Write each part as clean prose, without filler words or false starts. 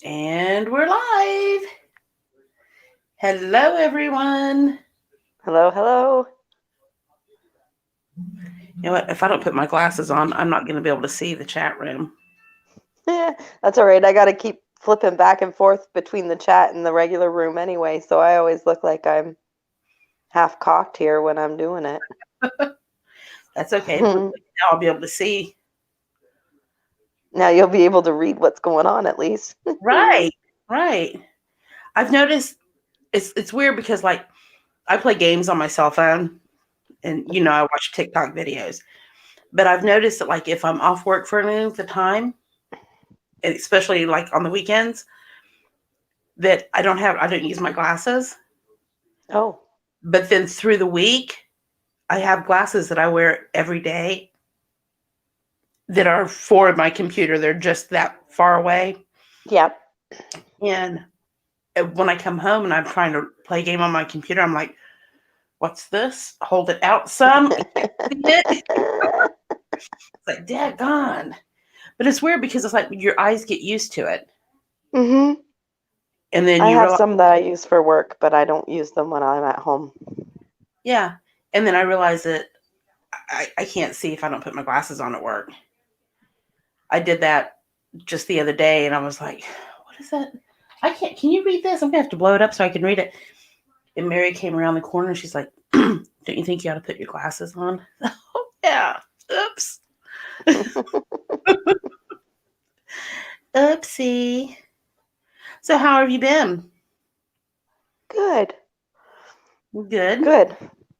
And we're live. Hello, everyone. Hello, hello. You know what? If I don't put my glasses on, I'm not going to be able to see the chat room. Yeah, that's all right. I got to keep flipping back and forth between the chat and the regular room anyway, so I always look like I'm half cocked here when I'm doing it. That's okay. Now I'll be able to see. Now you'll be able to read what's going on at least. Right, right. I've noticed it's weird because like I play games on my cell phone, and I watch TikTok videos. But I've noticed that like if I'm off work for any length of time, especially like on the weekends, that I don't use my glasses. Oh. But then through the week, I have glasses that I wear every day that are for my computer. They're just that far away. Yep. And when I come home and I'm trying to play a game on my computer, I'm like, what's this? Hold it out some. It's like, daggone. But it's weird because it's like your eyes get used to it. Mhm. And then I you have realize, some that I use for work, but I don't use them when I'm at home. yeah. And then I realize that I can't see if I don't put my glasses on at work. I did that just the other day and I was like, what is that? Can you read this? I'm gonna have to blow it up so I can read it. And Mary came around the corner and she's like, don't you think you ought to put your glasses on? Oh, yeah. Oops. Oopsie. So how have you been? Good. Good. Good.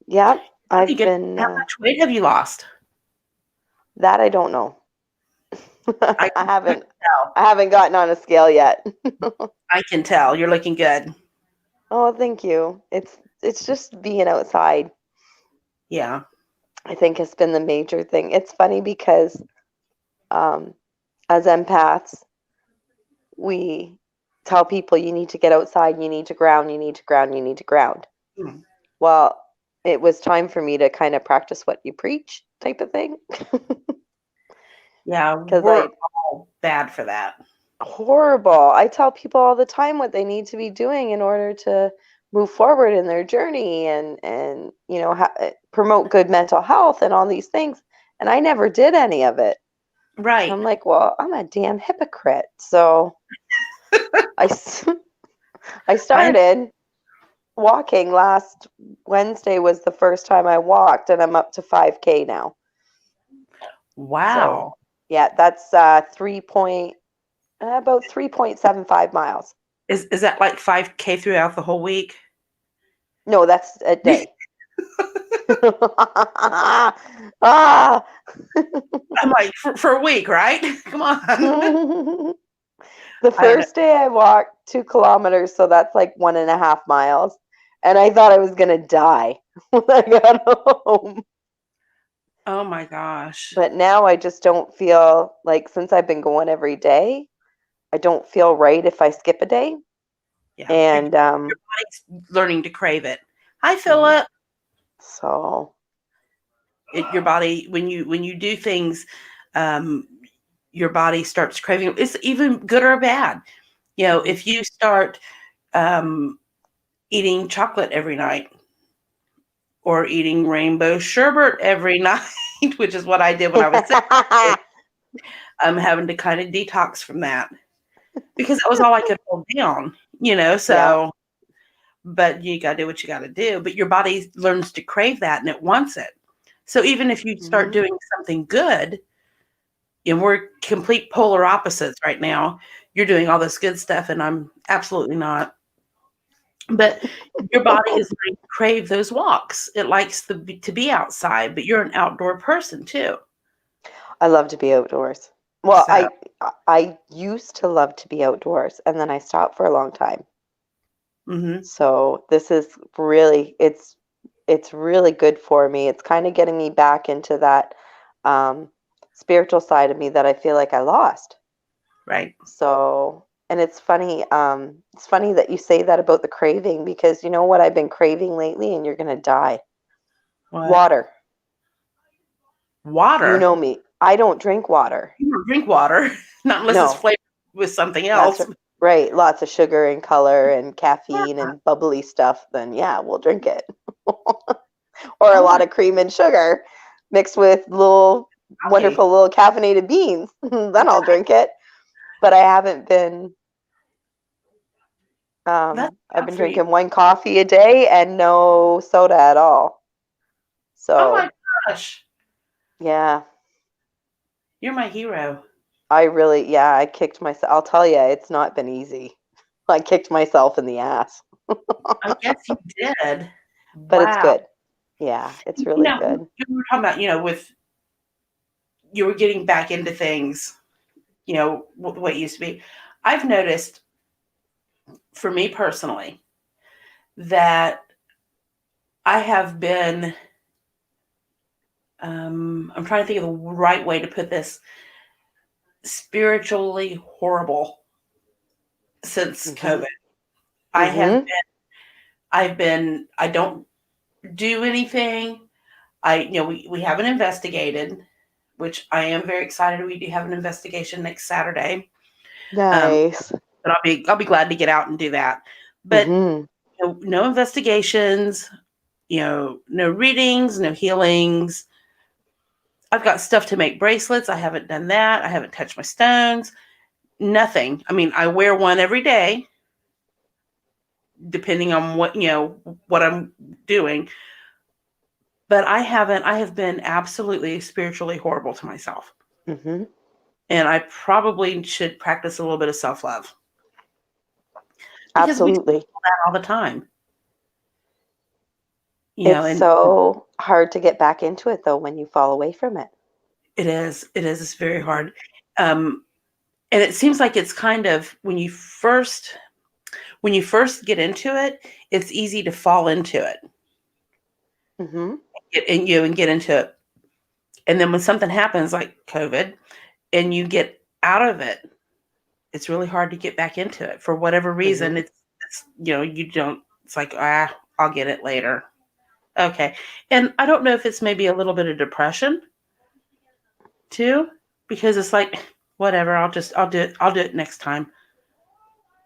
Yep. Pretty I've good. been How much weight have you lost? that I don't know. I I haven't tell. I haven't gotten on a scale yet. I can tell. You're looking good. Oh, thank you. It's just being outside, Yeah. I think, has been the major thing. It's funny because um, as empaths, we tell people you need to get outside, you need to ground, you need to ground, you need to ground. Hmm. Well, it was time for me to kind of practice what you preach type of thing. Yeah. Because We're all bad for that. horrible. I tell people all the time what they need to be doing in order to move forward in their journey and promote good mental health and all these things. And I never did any of it. Right. I'm like, well, I'm a damn hypocrite. So I, I I started walking last Wednesday was the first time I walked, and I'm up to 5K now. So Wow. yeah, that's about 3.75 miles. Is that like 5K throughout the whole week? No, that's a day. Ah. I'm like, for a week, right? Come on. The I don't know. first day I walked 2 kilometers, so that's like 1.5 miles. And I thought I was going to die when I got home. Oh my gosh. But now I just don't feel like, since I've been going every day, I don't feel right if I skip a day. Yeah. And Your body's learning to crave it. Hi, Philip. so Your body, when you do things, um, your body starts craving. It's even good or bad. If you start um, eating chocolate every night or eating rainbow sherbet every night, which is what I did when I was sick, I'm having to kind of detox from that because that was all I could hold down. yeah. So. But you got to do what you got to do. But your body learns to crave that and it wants it. So even if you start Mhm. doing something good, and we're complete polar opposites right now, you're doing all this good stuff and I'm absolutely not. But your body is going to crave those walks. It likes to be outside, but you're an outdoor person too. I love to be outdoors. Well, So, I used to love to be outdoors, and then I stopped for a long time. mm-hmm. So this is really it's really good for me. It's kind of getting me back into that um, spiritual side of me that I feel like I lost. Right. So, and it's funny that you say that about the craving, because you know what I've been craving lately, and you're gonna die. What? Water. You Water. know me. I don't drink water. You don't drink water, not unless it's No, flavored with something that's else. Right, lots of sugar and color and caffeine and bubbly stuff, then yeah, we'll drink it. Or a Oh lot my of cream and sugar mixed with little golly. wonderful little caffeinated beans, then I'll drink it. But I haven't been. That's I've not been for you. drinking one coffee a day and no soda at all. Oh my So gosh. yeah, You're my hero. I kicked myself. I'll tell you, it's not been easy. I kicked myself in the ass, I guess you did. but it's Wow. good. Yeah, it's really good. You were talking about, with you were getting back into things, what it used to be. I've noticed for me personally that I have been, I'm trying to think of the right way to put this, spiritually horrible since Mhm. COVID. I have Mhm. been, I don't do anything. We haven't investigated, which I am very excited. We do have an investigation next Saturday. Um, Nice. but I'll be glad to get out and do that. But Mhm. no investigations, no readings, no healings. I've got stuff to make bracelets. I haven't done that. I haven't touched my stones. Nothing. I mean, I wear one every day, depending on what I'm doing. But I have been absolutely spiritually horrible to myself. Mhm. And I probably should practice a little bit of self-love because we do Absolutely. that all the time, It's and so hard to get back into it though when you fall away from it. it's very Mhm. hard. And it seems like it's kind of when you first get into it, it's easy to fall into it Mhm. and get into it. And then when something happens like COVID and you get out of it, it's really hard to get back into it for whatever reason. Mhm. It's you don't. It's like I'll get it later. Okay, and I don't know if it's maybe a little bit of depression too, because it's like whatever. I'll do it next time.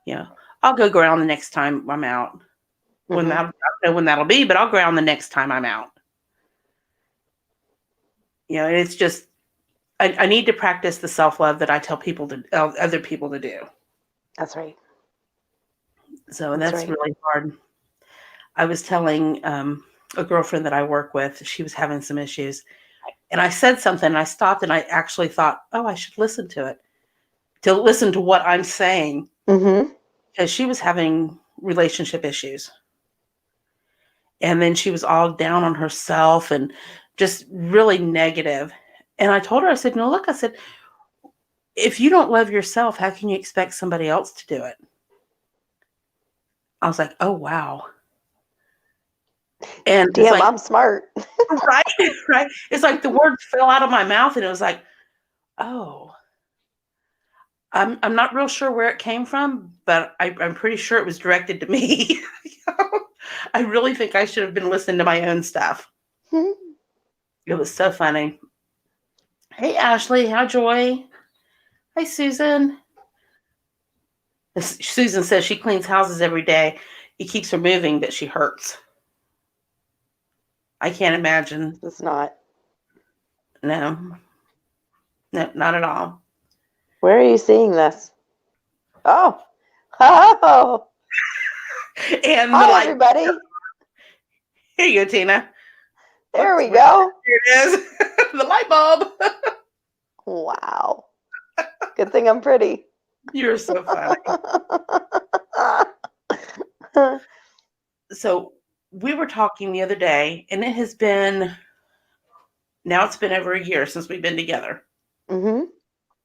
Yeah, I'll go ground the next time I'm out. I Mhm. don't know when that'll be, but I'll ground the next time I'm out. And it's just I need to practice the self love that I tell other people to do. That's right. So, and That's that's right. really hard. I was telling a girlfriend that I work with, she was having some issues, and I said something. And I stopped, and I actually thought, oh, I should listen to listen to what I'm saying, Mhm. because she was having relationship issues, and then she was all down on herself and just really negative. And I told her, I said, no, look, I said, if you don't love yourself, how can you expect somebody else to do it? I was like, oh, wow. And it's Damn, like, I'm smart. right, right. It's like the words fell out of my mouth, and it was like, oh, I'm not real sure where it came from, but I'm pretty sure it was directed to me. I really think I should have been listening to my own stuff. It was so funny. Hey, Ashley. Hi, Joy. Hi, Susan. Susan says she cleans houses every day. It keeps her moving, but she hurts. I can't imagine. It's not. No, no, not at all. Where are you seeing this? Oh. Oh. And the Hi light. everybody. Here you go, Tina. There Oops, we go. here it is. The light bulb. Wow. Good thing I'm pretty. You're so funny. So we were talking the other day, and it's been over a year since we've been together, Mhm.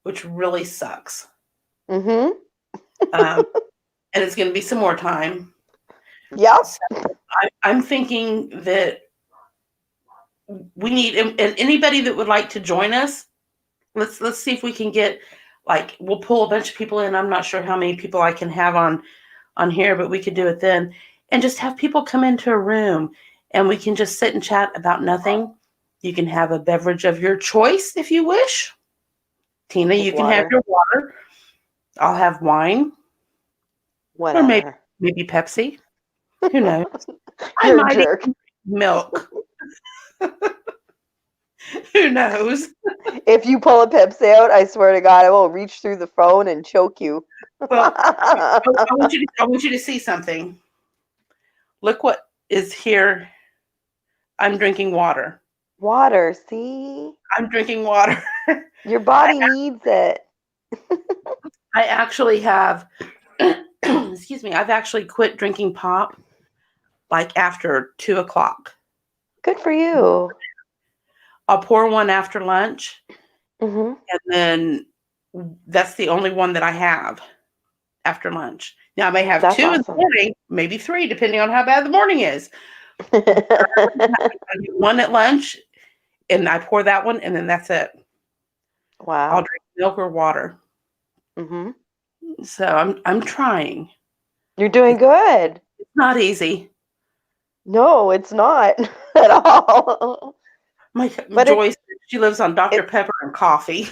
which really sucks. Mhm. Um, and it's going to be some more time. Yep. So I'm thinking that we need, and anybody that would like to join us, let's see if we can get, like, we'll pull a bunch of people in. I'm not sure how many people I can have on here, but we could do it then, and just have people come into a room, and we can just sit and chat about nothing. You can have a beverage of your choice if you wish. Tina, Like you can have water. your water. I'll have wine. Or maybe Whatever. Pepsi. Who knows? I You're a might jerk. eat milk. Who knows? If you pull a Pepsi out, I swear to God, I will reach through the phone and choke you. Well, I want you to see something. Look what is here. I'm drinking water. Water, see? I'm drinking water. Your body needs it. I actually have, excuse me, I've actually quit drinking pop like after 2:00. Good for you. I'll pour one after lunch, Hmm. and then that's the only one that I have after lunch. Now I may have That's 2 in the awesome. morning, maybe 3, depending on how bad the morning is. I get one at lunch, and I pour that one, and then that's it. I'll Wow. drink milk or water. Hmm. So I'm trying. You're doing good. It's not easy. No, it's not at all. My But Joyce, she lives on Dr. it Pepper and coffee.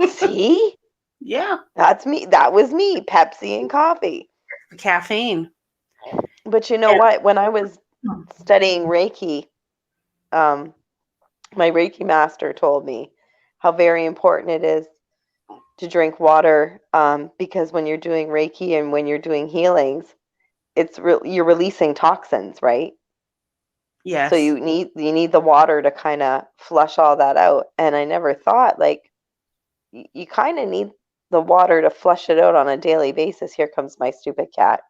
see, Yeah, that's me. That was me, Pepsi and coffee. the caffeine. But you know And what? When I was studying Reiki, um, my Reiki master told me how very important it is to drink water, because when you're doing Reiki and when you're doing healings, you're releasing toxins, right? So yes. you need the water to kind of flush all that out. And I never thought, like, you kind of need the water to flush it out on a daily basis. Here comes my stupid cat.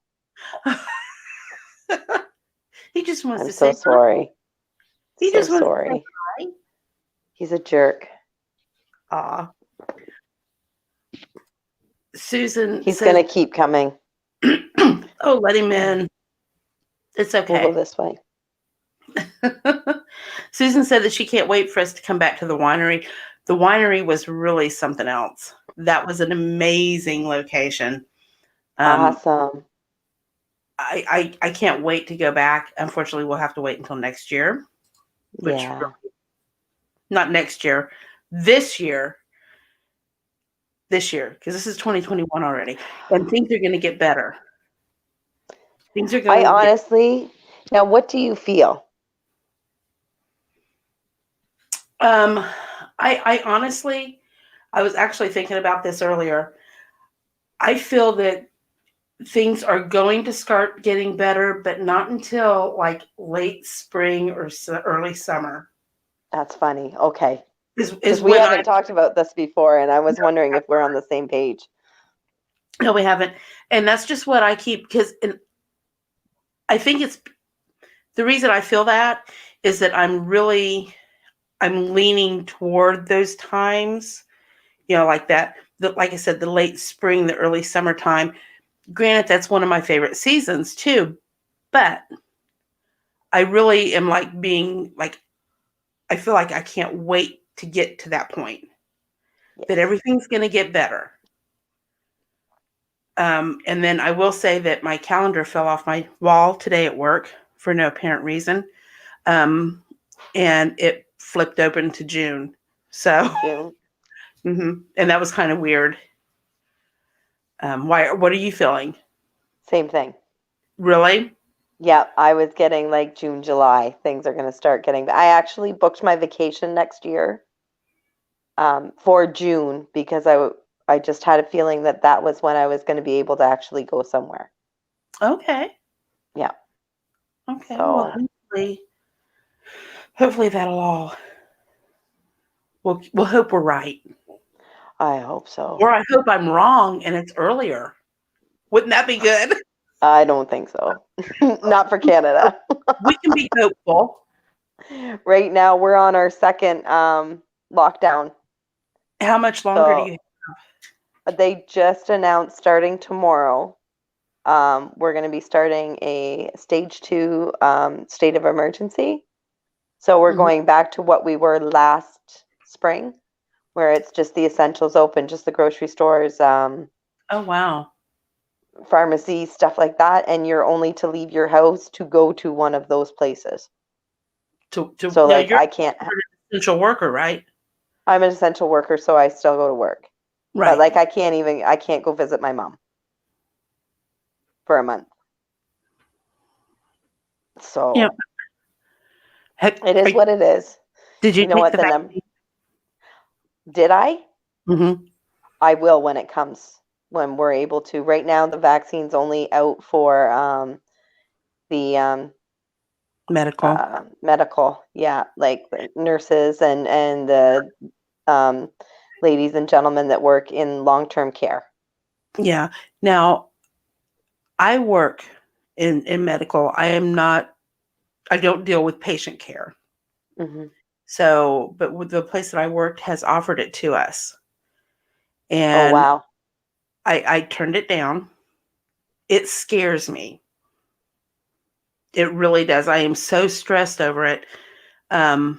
He just wants I'm to so say hi. sorry. He So just wants to say sorry. hi. He's a jerk. Aw. Susan He's says, gonna keep coming. oh, let him in. It's We'll go okay. this way. Susan said that she can't wait for us to come back to the winery. The winery was really something else. That was an amazing location. Awesome. I can't wait to go back. Unfortunately, we'll have to wait until next year, which Yeah. not next year, this year, because this is 2021 already, and things are going to get better. Things are I going to get. honestly, now what do you feel? I honestly, I was actually thinking about this earlier. I feel that things are going to start getting better, but not until like late spring or early summer. That's funny. Okay. Is Because we when haven't talked about this before, and I was wondering if we're on the same page. no, we haven't, and that's just what I keep because, and I think it's the reason I feel that is that I'm leaning toward those times, like that. Like I said, the late spring, the early summertime. Granted, that's one of my favorite seasons too, but I really am like being like, I feel like I can't wait to get to that point, Yes. that everything's going to get better. And then I will say that my calendar fell off my wall today at work for no apparent reason. And it flipped open to June. So, June. And that was kind of weird. What are you feeling? Same thing. Really? Yeah, I was getting like June, July. Things are going to start getting. I actually booked my vacation next year, for June, because I just had a feeling that was when I was going to be able to actually go somewhere. Okay. Yeah. Okay. Well, So hopefully that'll all. We'll hope we're right. I hope so. Or I hope I'm wrong and it's earlier. Wouldn't that be good? I don't think so. Not for Canada. We can be hopeful. Right now, we're on our second lockdown. How much longer do So you they just announced starting tomorrow. We're going to be starting a stage 2 state of emergency. So we're going back to what we were last spring, where it's just the essentials open, just the grocery stores, Oh, wow. pharmacy, stuff like that. And you're only to leave your house to go to one of those places. So now like you're I can't. an essential worker, right? I'm an essential worker, so I still go to work. Right. But like I can't go visit my mom. for a month. So it is what it is. Did you know take what the the vaccine? Did I? Mm-hmm. I will when it comes, when we're able to. Right now, the vaccine's only out for the Medical. medical, yeah, like the nurses and the um, ladies and gentlemen that work in long-term care. Yeah. Now, I work in medical. I don't deal with patient care. Mm-hmm. So, but with the place that I worked has offered it to us. Oh, And wow. I turned it down. It scares me. It really does. I am so stressed over it. Um,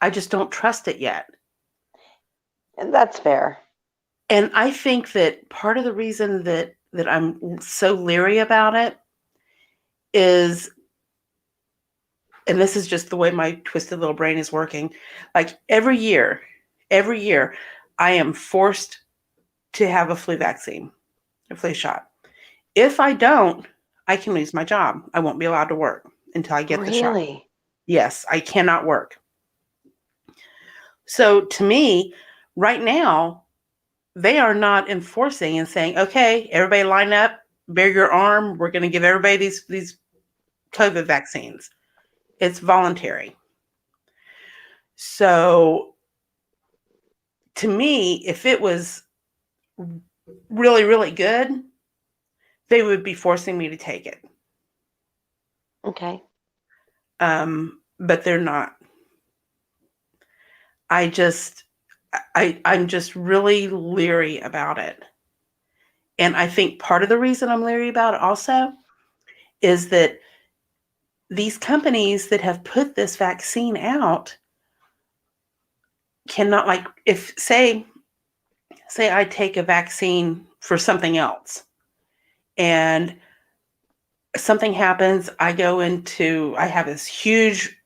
I just don't trust it yet. And that's fair. And I think that part of the reason that I'm so leery about it is, and this is just the way my twisted little brain is working, like every year, I am forced to have a flu vaccine, a flu shot. If I don't, I can lose my job. I won't be allowed to work until I get the shot. Really? Yes, I cannot work. So to me, right now, they are not enforcing and saying, okay, everybody line up, bear your arm. We're going to give everybody these COVID vaccines. It's voluntary. So to me, if it was really, really good, they would be forcing me to take it. Okay. But they're not. I'm just really leery about it. And I think part of the reason I'm leery about it also is that these companies that have put this vaccine out cannot, like, if say I take a vaccine for something else and something happens, I have this huge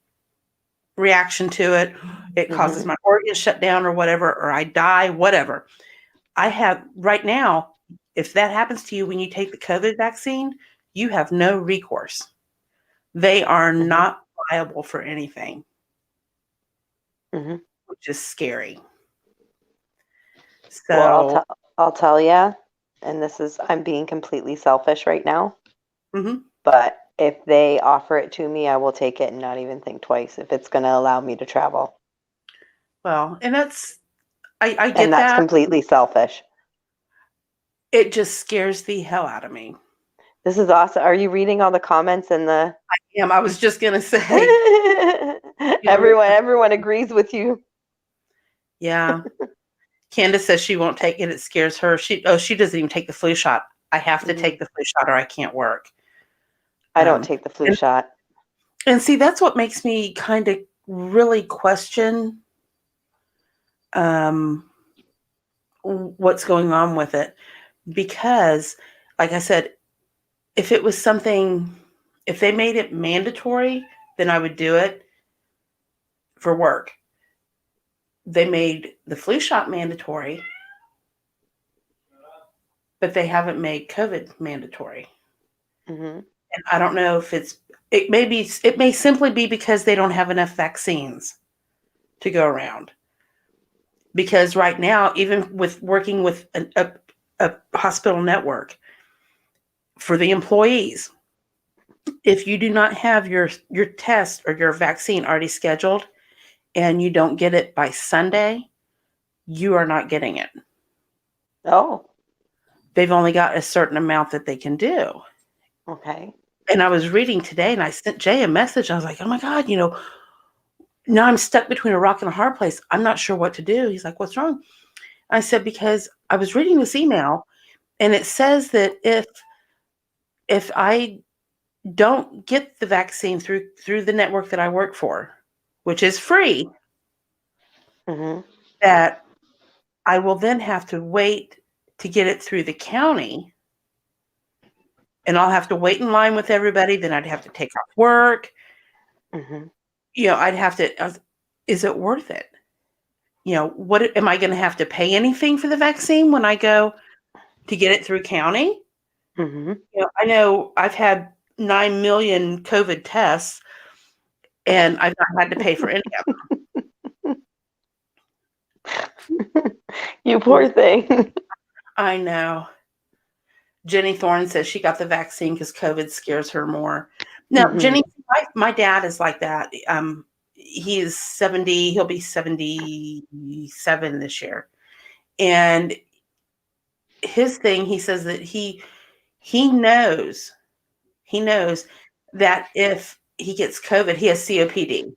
reaction to it. It causes Mm-hmm. my organs shut down or whatever, or I die, whatever. I have right now, if that happens to you when you take the COVID vaccine, you have no recourse. They are Mm-hmm. not liable for anything, Mm-hmm. which is scary. Well, So, I'll tell you, and I'm being completely selfish right now, mhm. but if they offer it to me, I will take it and not even think twice if it's going to allow me to travel. Well, and I And get that's that. completely selfish. It just scares the hell out of me. This is awesome. Are you reading all the comments in the I was just gonna say, everyone agrees with you. yeah. Candace says she won't take it. It scares her. She doesn't even take the flu shot. I have to take the flu shot or I can't work. I don't take the flu shot. And see, that's what makes me kind of really question what's going on with it. Because, like I said, if they made it mandatory, then I would do it for work. They made the flu shot mandatory, but they haven't made COVID mandatory. Mm-hmm. And I don't know if it may simply be because they don't have enough vaccines to go around. Because right now, even with working with a hospital network for the employees, if you do not have your test or your vaccine already scheduled and you don't get it by Sunday, you are not getting it. Oh, They've only got a certain amount that they can do. okay. And I was reading today and I sent Jay a message. I was like, oh my God, now I'm stuck between a rock and a hard place. I'm not sure what to do. He's like, what's wrong? I said, because I was reading this email and it says that if I don't get the vaccine through the network that I work for, which is free, Mm-hmm. that I will then have to wait to get it through the county. And I'll have to wait in line with everybody. Then I'd have to take off work. Mm-hmm. I'd have to, is it worth it? What am I going to have to pay anything for the vaccine when I go to get it through county? Mm-hmm. I know I've had 9 million COVID tests, and I've not had to pay for any of You them. poor thing. I know. Jenny Thorne says she got the vaccine because COVID scares her more. No, Mm-hmm. Jenny, my dad is like that. He is 70. He'll be 77 this year. And his thing, he says that he knows that if he gets COVID, he has COPD.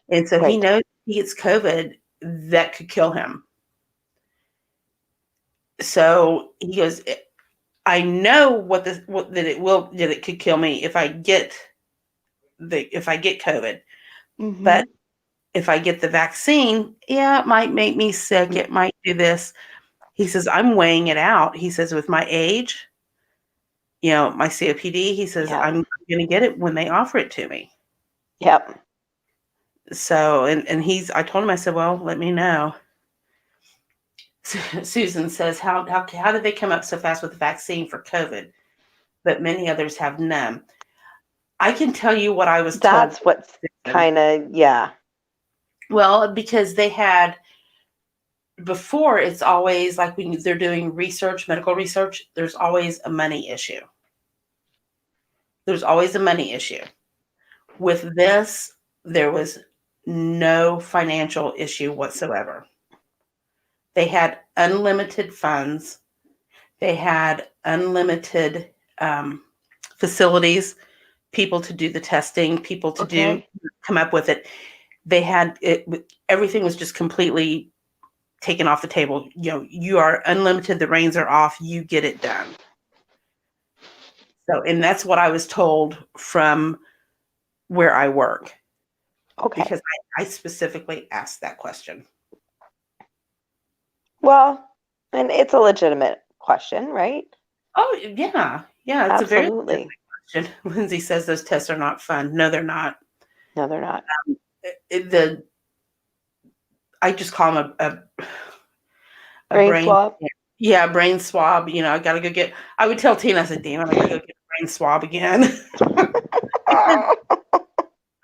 And so he Right. knows if he gets COVID, that could kill him. So he goes, I know that it could kill me if I get COVID. Mm-hmm. But if I get the vaccine, yeah, it might make me sick. It might do this. He says, I'm weighing it out. He says, with my age, my COPD, he says, Yep. I'm going to get it when they offer it to me. Yep. So, and I told him, I said, well, let me know. Susan says, how did they come up so fast with the vaccine for COVID, but many others have none? I can tell you what I was told. That's what's kind of, yeah. Well, because they had, before, it's always like when they're doing research, medical research, there's always a money issue. There's always a money issue. With this, there was no financial issue whatsoever. They had unlimited funds. They had unlimited facilities, people to do the testing, people to come up with it. They had it. Everything was just completely taken off the table. You are unlimited. The reins are off. You get it done. So, and that's what I was told from where I work. Okay. Because I specifically asked that question. Well, and it's a legitimate question, right? Oh, yeah. Yeah, it's Absolutely. a very legitimate question. Lindsay says those tests are not fun. No, they're not. No, they're not. I just call them a Brain swab? Yeah, brain swab. I got to go get, I would tell Tina, I said, damn, I got to go get a brain swab again.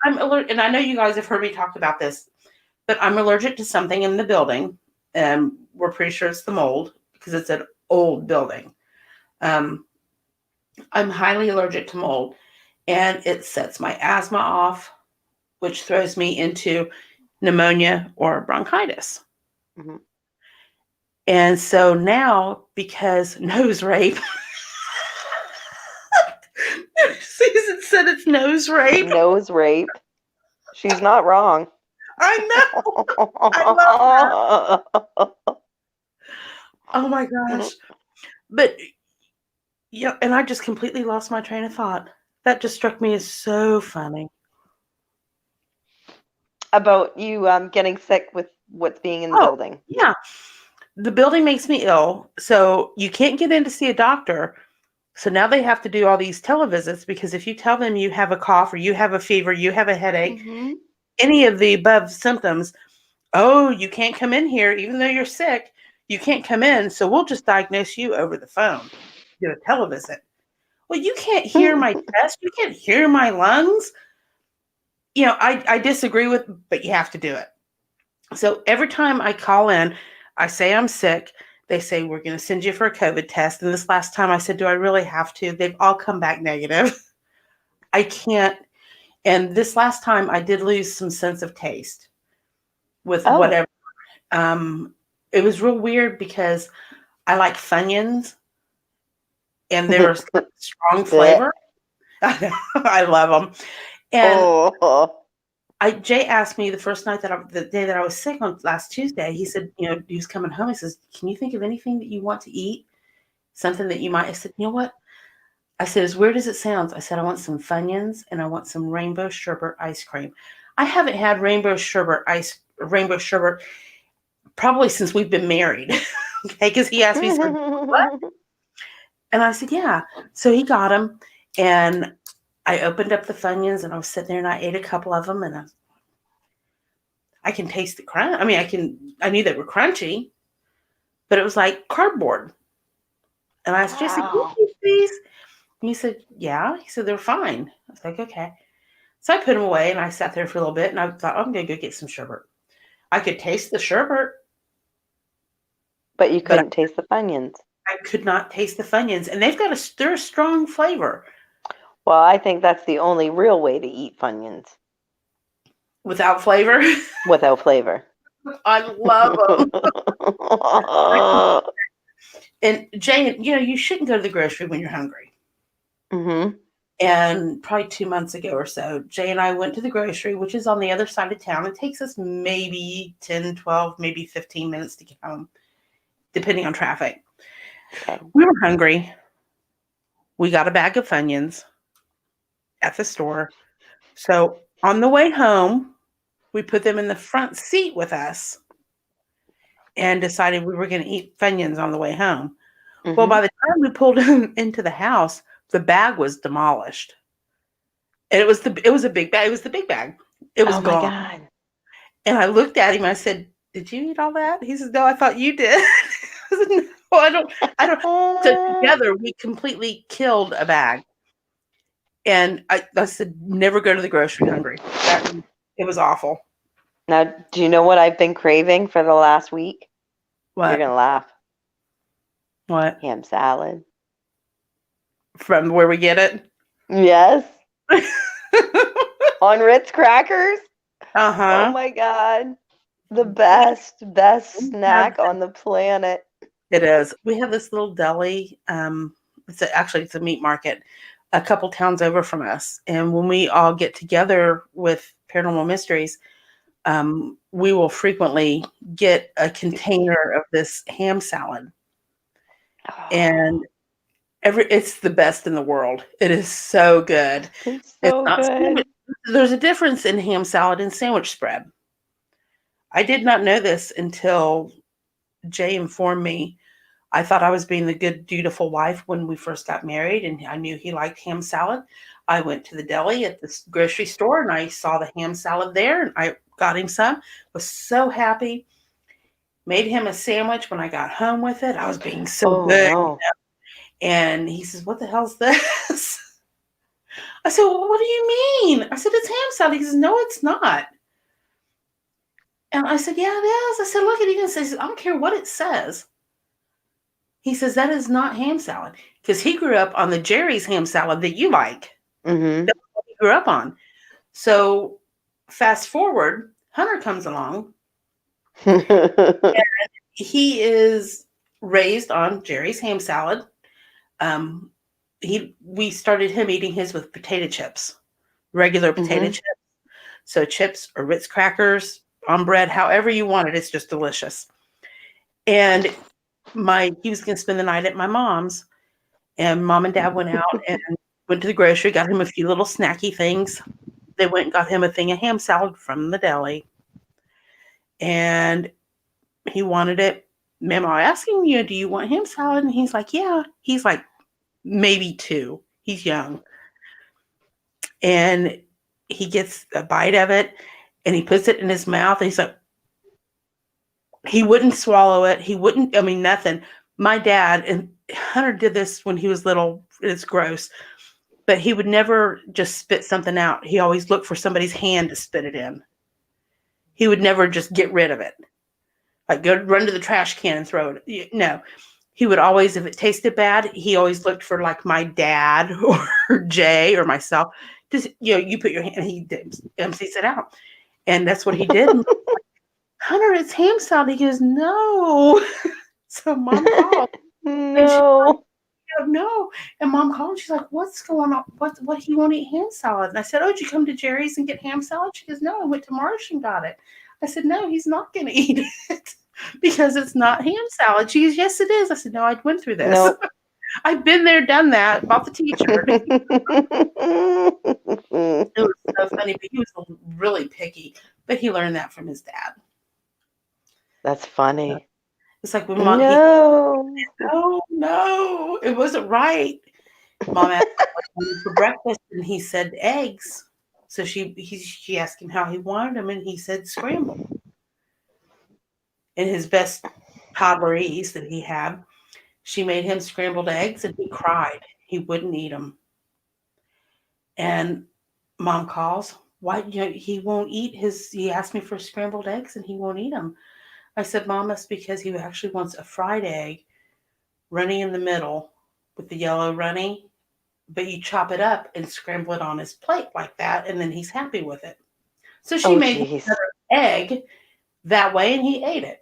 I'm allergic, and I know you guys have heard me talk about this, but I'm allergic to something in the building, and we're pretty sure it's the mold because it's an old building. I'm highly allergic to mold, and it sets my asthma off, which throws me into pneumonia or bronchitis. Mm-hmm. And so now, because nose rape, Susan said it's nose rape. Nose rape. She's not wrong. I know. I love that. Oh my gosh. But yeah, and I just completely lost my train of thought. That just struck me as so funny. About you getting sick with what's being in the building. Yeah. The building makes me ill, so you can't get in to see a doctor. So now they have to do all these televisits because if you tell them you have a cough or you have a fever, you have a headache, any of the above symptoms, you can't come in here even though you're sick. You can't come in, so we'll just diagnose you over the phone. Do a televisit. Well, you can't hear my chest. You can't hear my lungs. I disagree with, but you have to do it. So every time I call in, I say I'm sick. They say, we're going to send you for a COVID test. And this last time I said, do I really have to? They've all come back negative. I can't. And this last time I did lose some sense of taste with whatever. It was real weird because I like Funyuns and they're a strong flavor. I love them. And Jay asked me the first night the day that I was sick on last Tuesday, he said, he was coming home. He says, can you think of anything that you want to eat? Something that you might, I said, you know what? I said, as weird as it sounds, I said, I want some Funyuns and I want some rainbow sherbet ice cream. I haven't had rainbow sherbet probably since we've been married. Okay. Because he asked me, what? And I said, yeah. So he got them and I opened up the Funyuns and I was sitting there and I ate a couple of them and I can taste the crunch. I mean, I knew they were crunchy, but it was like cardboard. And I asked Jesse, "Can you Wow. eat these?" And he said, "Yeah." He said, "They're fine." I was like, "Okay." So I put them away and I sat there for a little bit and I thought, I'm going to go get some sherbet. I could taste the sherbet, But you but couldn't taste the Funyuns. I could not taste the Funyuns. And they're a strong flavor. Well, I think that's the only real way to eat Funyuns. Without flavor? Without flavor. I love them. And Jay, you shouldn't go to the grocery when you're hungry. Mm-hmm. And probably 2 months ago or so, Jay and I went to the grocery, which is on the other side of town. It takes us maybe 10, 12, maybe 15 minutes to get home, depending on traffic. Okay. We were hungry. We got a bag of Funyuns at the store. So on the way home, we put them in the front seat with us and decided we were going to eat Funyuns on the way home. Mm-hmm. Well, by the time we pulled them into the house, the bag was demolished. And it was a big bag. It was the big bag. It was gone. Oh my God. And I looked at him. I said, "Did you eat all that?" He says, "No, I thought you did." I said, "No, I don't." So together we completely killed a bag. And I said, "Never go to the grocery hungry." It was awful. Now, do you know what I've been craving for the last week? You're What? going to laugh. What? Ham salad. From where we get it? Yes. On Ritz crackers. Uh-huh. Oh my God. The best snack on the planet. It is. We have this little deli. It's a meat market a couple towns over from us. And when we all get together with Paranormal Mysteries, we will frequently get a container of this ham salad. Oh, And it's the best in the world. It is so good. it's It's so not good. There's a difference in ham salad and sandwich spread. I did not know this until Jay informed me. I thought I was being the good, dutiful wife when we first got married, and I knew he liked ham salad. I went to the deli at the grocery store, and I saw the ham salad there, and I got him some. Was so happy. Made him a sandwich when I got home with it. I was being so good. No. And he says, "What the hell's this?" I said, "Well, what do you mean?" I said, "It's ham salad." He says, "No, it's not." And I said, "Yeah, it is." I said, "Look at it." He says, "I don't care what it says." He says, "That is not ham salad." Because he grew up on the Jerry's ham salad that you like. Mm-hmm. That's what he grew up on. So fast forward, Hunter comes along. And he is raised on Jerry's ham salad. We started him eating his with potato chips, regular potato chips. So chips or Ritz crackers on bread, however you want it, it's just delicious. And he was going to spend the night at my mom's, and mom and dad went out and went to the grocery, got him a few little snacky things. They went and got him a thing of ham salad from the deli, and he wanted it. Mama asking, "Do you want ham salad?" And he's like, "Yeah." He's like maybe 2. He's young. And he gets a bite of it and he puts it in his mouth and he's like, he wouldn't swallow it. He wouldn't, nothing. My dad, and Hunter did this when he was little. It's gross, but he would never just spit something out. He always looked for somebody's hand to spit it in. He would never just get rid of it. Like go run to the trash can and throw it. No, he would always, if it tasted bad, he always looked for like my dad or Jay or myself. Just, you put your hand, and he empties it out. And that's what he did. Hunter, it's ham salad. He goes, "No." So mom called. No. No. And mom called. She's like, "What's going on? What he won't eat ham salad?" And I said, "Oh, did you come to Jerry's and get ham salad?" She goes, "No, I went to Marsh and got it." I said, "No, he's not going to eat it because it's not ham salad." She goes, "Yes, it is." I said, "No, I went through this. Nope. I've been there, done that, bought the t-shirt." It was so funny, but he was really picky. But he learned that from his dad. That's funny. It's like when Mom, no, it wasn't right. Mom asked him for breakfast, and he said eggs. So she asked him how he wanted them, and he said scrambled. In his best toddlerese that he had, She made him scrambled eggs, and he cried. He wouldn't eat them. And Mom calls. Why, he won't eat his. He asked me for scrambled eggs, and he won't eat them. I said, Mom, that's because he actually wants a fried egg, runny in the middle, with the yellow runny. But you chop it up and scramble it on his plate like that, and then he's happy with it. So she Oh, made jeez. another egg that way, and he ate it.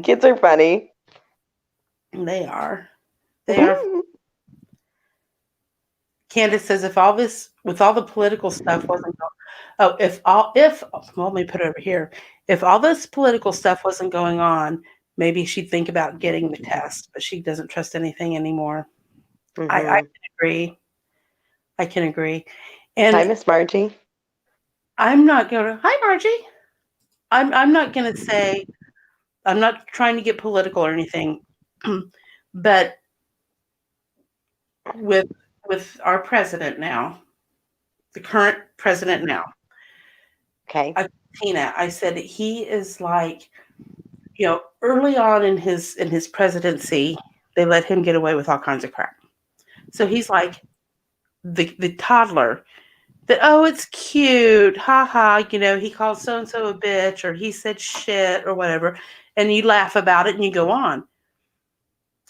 Kids are funny. They are. They are. Candace says, if all this, with all the political stuff wasn't going, well, let me put it over here. If all this political stuff wasn't going on, maybe she'd think about getting the test, but she doesn't trust anything anymore. I can agree. I can agree. And hi, Miss Margie. I'm not gonna. Hi, Margie. I'm not gonna say. I'm not trying to get political or anything, but with our president now, the current president now. Okay. Tina, I said he is like, early on in his presidency, they let him get away with all kinds of crap. So he's like the toddler that, oh, it's cute, haha, he called so and so a bitch, or he said shit or whatever, and you laugh about it and you go on.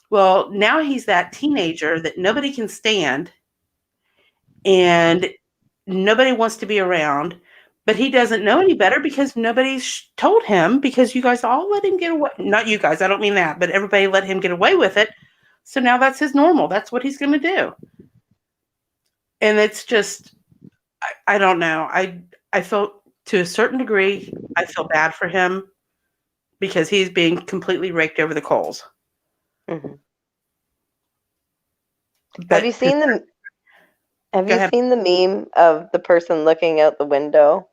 Well, now he's that teenager that nobody can stand and nobody wants to be around, but he doesn't know any better because nobody's told him, because you guys all let him get away. Not you guys, I don't mean that, but everybody let him get away with it. So now that's his normal. That's what he's going to do. And it's just, I don't know. I feel, to a certain degree, I feel bad for him because he's being completely raked over the coals. Mm-hmm. Have you seen the meme of the person looking out the window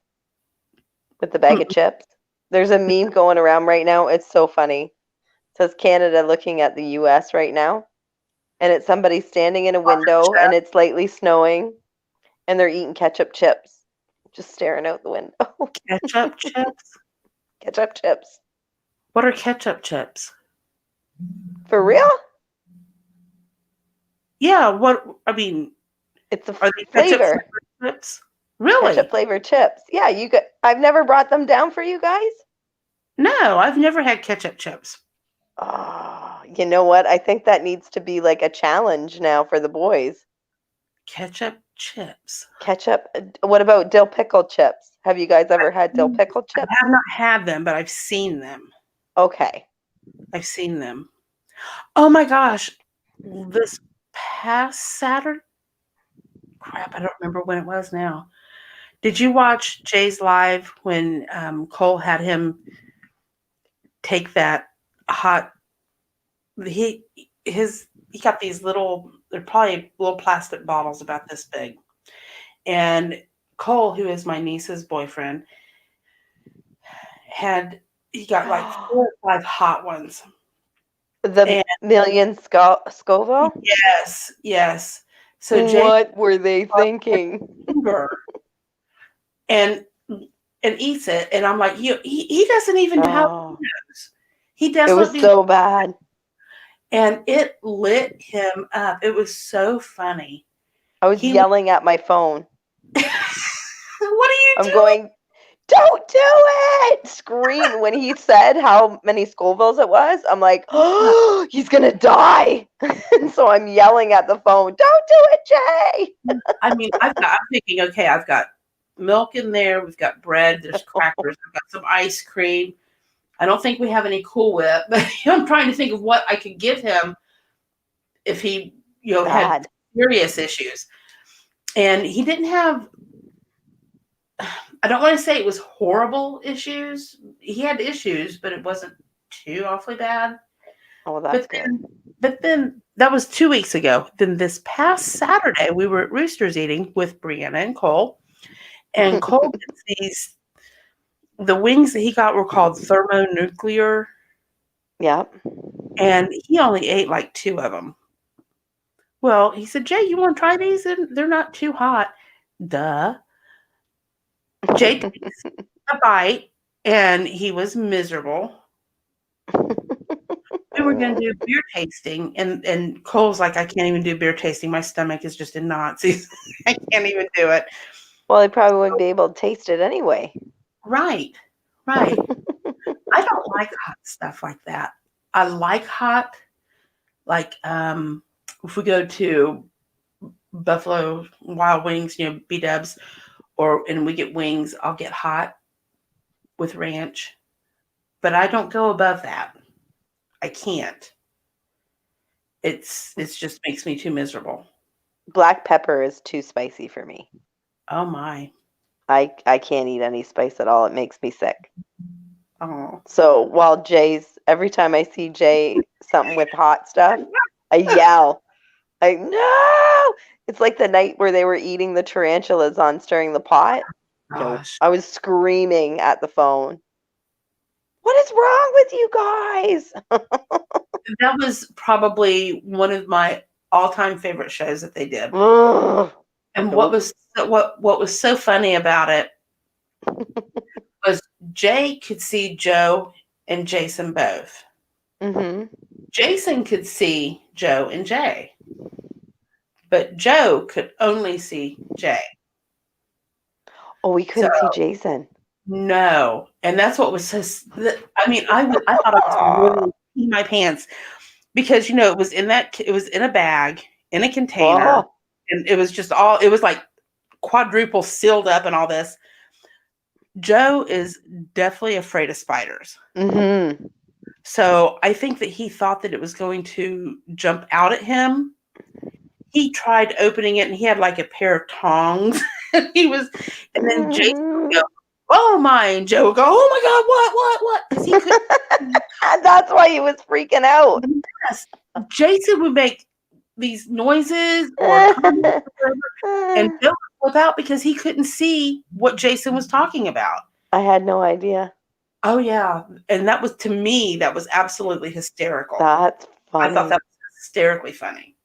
with the bag of chips? There's a meme going around right now. It's so funny. It says Canada looking at the US right now. And it's somebody standing in a window and it's lightly snowing and they're eating ketchup chips. Just staring out the window. Ketchup chips? Ketchup chips. What are ketchup chips? For real? Yeah, it's a are they flavor. Chips? Really? Ketchup flavored chips. Yeah, I've never brought them down for you guys. No, I've never had ketchup chips. Oh, you know what? I think that needs to be like a challenge now for the boys. Ketchup chips. Ketchup. What about dill pickle chips? Have you guys ever had dill pickle chips? I have not had them, but I've seen them. Okay. I've seen them. Oh my gosh. This past Saturday? Crap, I don't remember when it was now. Did you watch Jay's live when Cole had him take that hot? He got these little, they're probably little plastic bottles about this big, and Cole, who is my niece's boyfriend, he got like 4 or 5 hot ones. The million Scoville? Yes. So Jay, what were they thinking? and eats it, and I'm like, he doesn't even know how he knows. He does. It was so bad, and it lit him up. It was so funny. I was yelling at my phone. What are you doing? I'm going, don't do it! Scream. When he said how many Scovilles it was, I'm like, oh, he's gonna die. And so I'm yelling at the phone, don't do it, Jay. I mean, I'm thinking, okay, I've got milk in there, we've got bread, there's crackers, I've got some ice cream. I don't think we have any Cool Whip, but I'm trying to think of what I could give him if he, had serious issues. And he didn't have, I don't want to say it was horrible issues. He had issues, but it wasn't too awfully bad. Oh, that's good. But then that was 2 weeks ago. Then this past Saturday, we were at Roosters eating with Brianna and Cole. And Cole gets the wings that he got were called thermonuclear. Yep. And he only ate like 2 of them. Well, he said, Jay, you want to try these? And they're not too hot. Duh. Jay takes a bite, and he was miserable. were going to do beer tasting, and Cole's like, I can't even do beer tasting. My stomach is just in knots. I can't even do it. Well, he probably wouldn't be able to taste it anyway. Right. I don't like hot stuff like that. I like hot, like if we go to Buffalo Wild Wings, B-dubs, and we get wings, I'll get hot with ranch. But I don't go above that. I can't. It's just makes me too miserable. Black pepper is too spicy for me. Oh my. I can't eat any spice at all. It makes me sick. Oh. So while every time I see Jay something with hot stuff, I yell. No! It's like the night where they were eating the tarantulas on Stirring the Pot. Gosh. No, I was screaming at the phone. What is wrong with you guys? That was probably one of my all-time favorite shows that they did. And what was so funny about it was Jay could see Joe and Jason both. Mm-hmm. Jason could see Joe and Jay, but Joe could only see Jay. Oh, we couldn't see Jason. No, and that's what was so. I mean, I thought I was really peeing my pants because it was in a bag in a container, and it was just all. It was like quadruple sealed up and all this. Joe is definitely afraid of spiders. Mm-hmm. So I think that he thought that it was going to jump out at him. He tried opening it, and he had like a pair of tongs. And then Jason would go, "Oh my!" And Joe would go, "Oh my God, what?" Because he couldn't. That's why he was freaking out. Yes, Jason would make these noises or comments or whatever, and Joe would flip out because he couldn't see what Jason was talking about. I had no idea. Oh yeah, and that was, to me, that was absolutely hysterical. That's funny. I thought that was hysterically funny.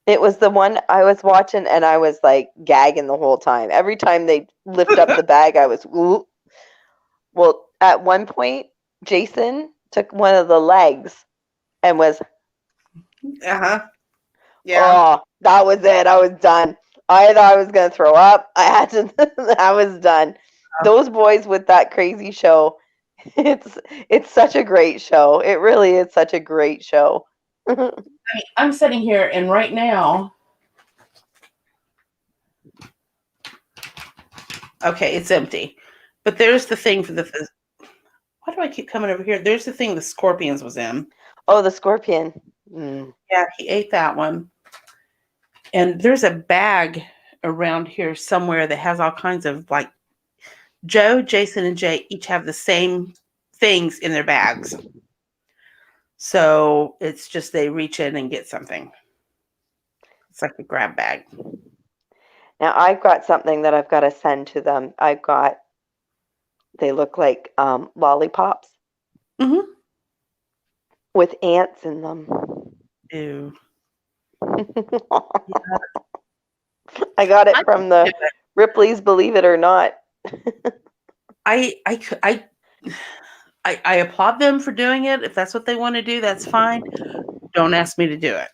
It was the one I was watching, and I was like gagging the whole time. Every time they lift up the bag, I was, ooh. Well, at one point, Jason took one of the legs and was, yeah. Oh, that was it. I was done. I thought I was going to throw up. I was done. Those boys with that crazy show, it's such a great show. It really is such a great show. I'm sitting here, and right now, okay, it's empty. But there's the thing for the. Why do I keep coming over here? There's the thing the Scorpions was in. Oh, the Scorpion. Mm. Yeah, he ate that one. And there's a bag around here somewhere that has all kinds of, like, Joe, Jason, and Jay each have the same things in their bags. So it's just they reach in and get something. It's like a grab bag. Now I've got something that I've got to send to them. They look like lollipops with ants in them. Ew. I got it from the Ripley's Believe It or Not. I applaud them for doing it. If that's what they want to do, that's fine. Don't ask me to do it.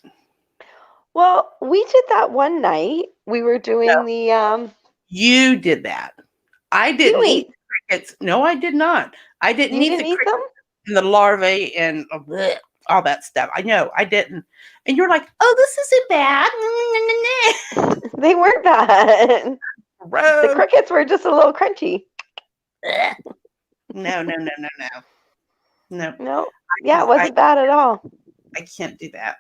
Well, we did that one night. We were doing the You did that. I didn't eat the crickets. No, I did not. I didn't eat the crickets and the larvae and all that stuff. I know, I didn't. And you're like, "Oh, this isn't bad." They weren't bad. Gross. The crickets were just a little crunchy. No. Yeah, it wasn't bad at all. I can't do that.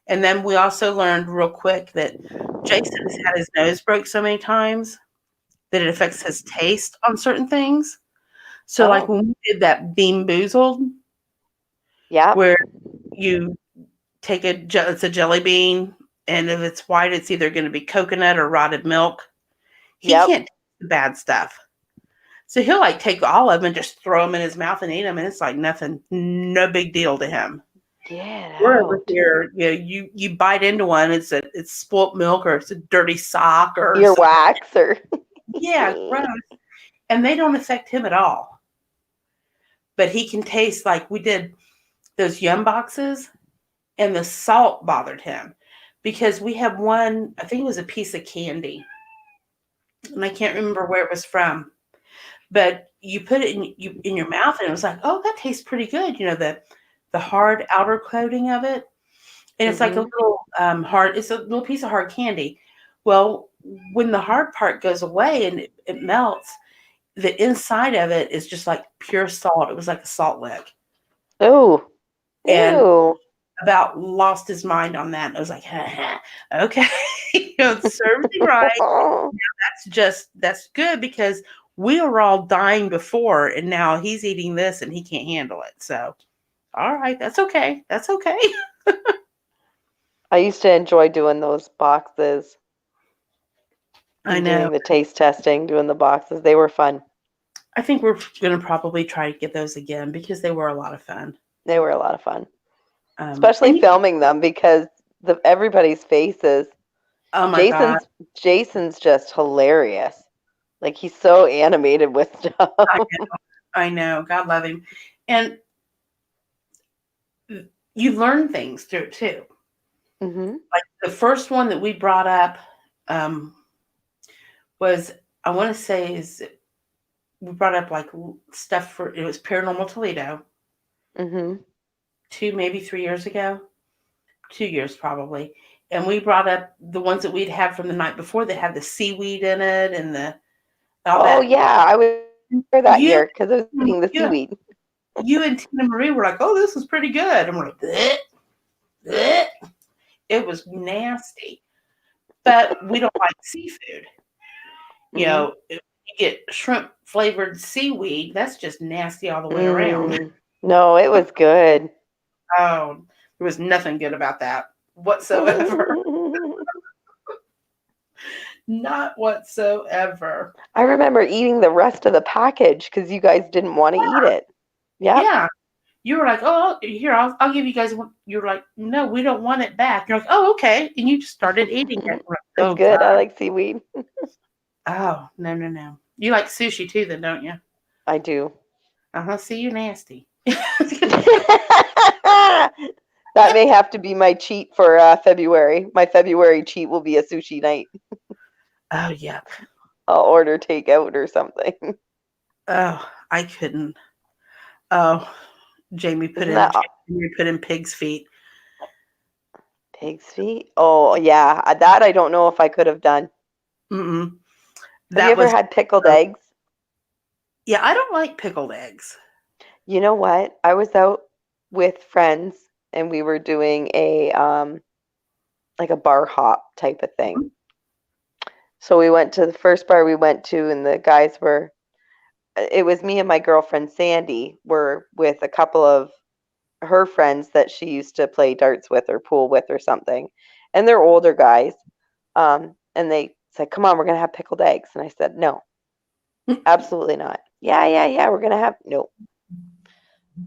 And then we also learned real quick that Jason has had his nose broke so many times that it affects his taste on certain things. So like when we did that Bean Boozled, where you take it's a jelly bean, and if it's white, it's either going to be coconut or rotted milk. He can't taste the bad stuff. So he'll like take all of them and just throw them in his mouth and eat them, and it's like nothing, no big deal to him. We're over here, you bite into one, it's spoilt milk, or it's a dirty sock, or earwax, or gross. And they don't affect him at all. But he can taste, like we did those Yum boxes, and the salt bothered him because we had one, I think it was a piece of candy, and I can't remember where it was from, but you put it in your mouth, and it was like, oh, that tastes pretty good. The hard outer coating of it, and it's like a Mhm. little hard. It's a little piece of hard candy. Well, when the hard part goes away and it melts, the inside of it is just like pure salt. It was like a salt lick, Oh. and Ew. about lost his mind on that. And I was like, okay, serves you right. That's good because we were all dying before, and now he's eating this and he can't handle it. So, all right, that's okay. That's okay. I used to enjoy doing those boxes I and know. doing the taste testing, doing the boxes. They were fun. I think we're going to probably try to get those again because they were a lot of fun. They were a lot of fun, especially And you, filming them because everybody's faces. oh my God, Jason's just hilarious. Like he's so animated with I stuff. know, I know. God love him. And you learn things through it too. Hmm. Like the first one that we brought up um, was, I want to say, is we brought up like stuff for, it was Paranormal Toledo Hmm. maybe 3 years ago, 2 years probably. And we brought up the ones that we'd had from the night before that had the seaweed in it and all Oh that. yeah, I was there that You, year because I was eating the you, seaweed. you and Tina Marie were like, oh, this is pretty good. And we're like, bleh, bleh. It was nasty. But we don't like seafood. Hmm. If you get shrimp flavored seaweed, that's just nasty all the way around. No, it was good. Oh, there was nothing good about that whatsoever. Not whatsoever. I remember eating the rest of the package because you guys didn't want to eat it. Yep. Yeah. You were like, oh, here, I'll give you guys one. You were like, no, we don't want it back. You're like, oh, okay. And you just started eating it. We're like, It's oh, good. I God. like seaweed. Oh, no, no, no. You like sushi too, then, don't you? I do. Uh-huh. See, you nasty. That may have to be my cheat for February. My February cheat will be a sushi night. Oh, yeah. I'll order takeout or something. Oh, I couldn't. Oh, Jamie Isn't that put in pig's feet. pig's feet? Oh, yeah. That I don't know if I could have done. Mm-mm. Have you That ever was, had pickled eggs? yeah, I don't like pickled eggs. You know what? I was out with friends and we were doing a like a bar hop type of thing. So we went to the first bar we went to and the guys were it was me and my girlfriend Sandy were with a couple of her friends that she used to play darts with or pool with or something. And they're older guys. And they said, "Come on, we're going to have pickled eggs." And I said, "No, absolutely not." "Yeah, yeah, yeah, we're going to have no."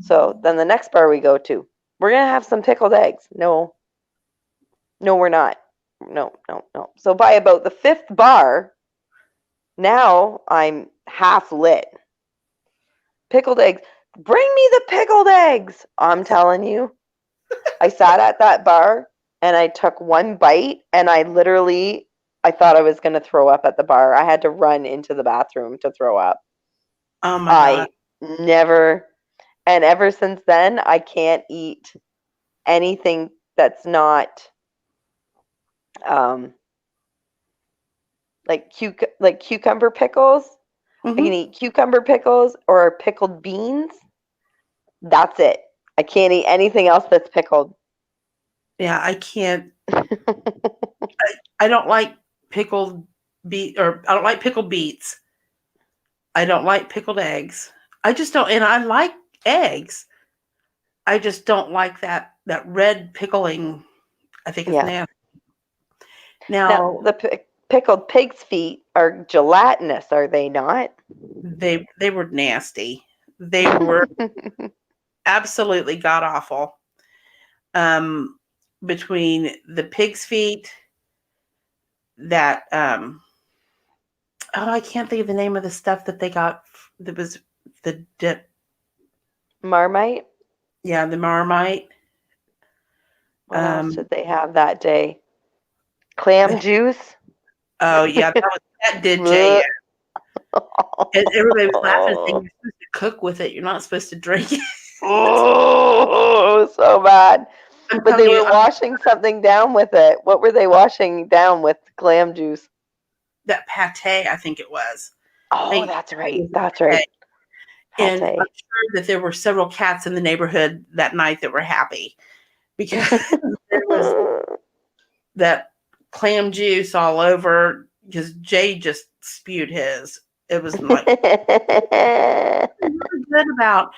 So then the next bar we go to, "We're going to have some pickled eggs." "No, no, we're not." "No, no, no." So by about the fifth bar, now I'm half lit. Pickled eggs. "Bring me the pickled eggs." I'm telling you. I sat at that bar and I took one bite and I thought I was going to throw up at the bar. I had to run into the bathroom to throw up. Oh my God. I never, and ever since then, I can't eat anything that's not um, like cucumber pickles. I can Hmm. eat cucumber pickles or pickled beans. That's it. I can't eat anything else that's pickled. Yeah, I can't. I don't like I don't like pickled beets. I don't like pickled eggs. I just don't, and I like eggs. I just don't like that red pickling. I think it's Yeah. nasty. Now, Now the pickled pig's feet are gelatinous, are they not? they were nasty. They were absolutely god awful. Um, between the pig's feet, that oh, I can't think of the name of the stuff that they got that was the dip. Marmite? Yeah, the Marmite. What else Um, did they have that day? Clam juice. oh yeah, that did Jay. Ugh. And everybody was laughing, saying you're supposed to cook with it. You're not supposed to drink it. Oh, so bad. I'm But telling they you, were washing something down with it. What were they washing down with clam juice? that pate, I think it was. I Oh, think that's it right. was That's pate. right. And I'm Pate. sure that there were several cats in the neighborhood that night that were happy because there was that clam juice all over because Jay just spewed his. It was like really good about,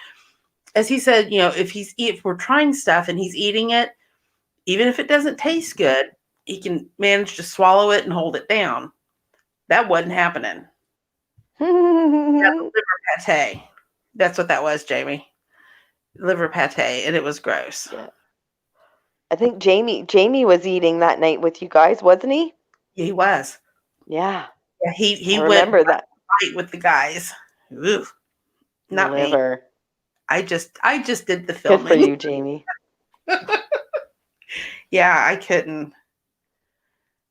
as he said, if we're trying stuff and he's eating it, even if it doesn't taste good, he can manage to swallow it and hold it down. That wasn't happening. Yeah, the liver pate. That's what that was, Jamie. Liver pate, and it was gross. Yeah. I think Jamie was eating that night with you guys, wasn't he? He was. Yeah. Yeah, he I went remember that. fight with the guys. Ugh, not me. Liver. I just did the Good for filming. you, Jamie. Yeah, I couldn't.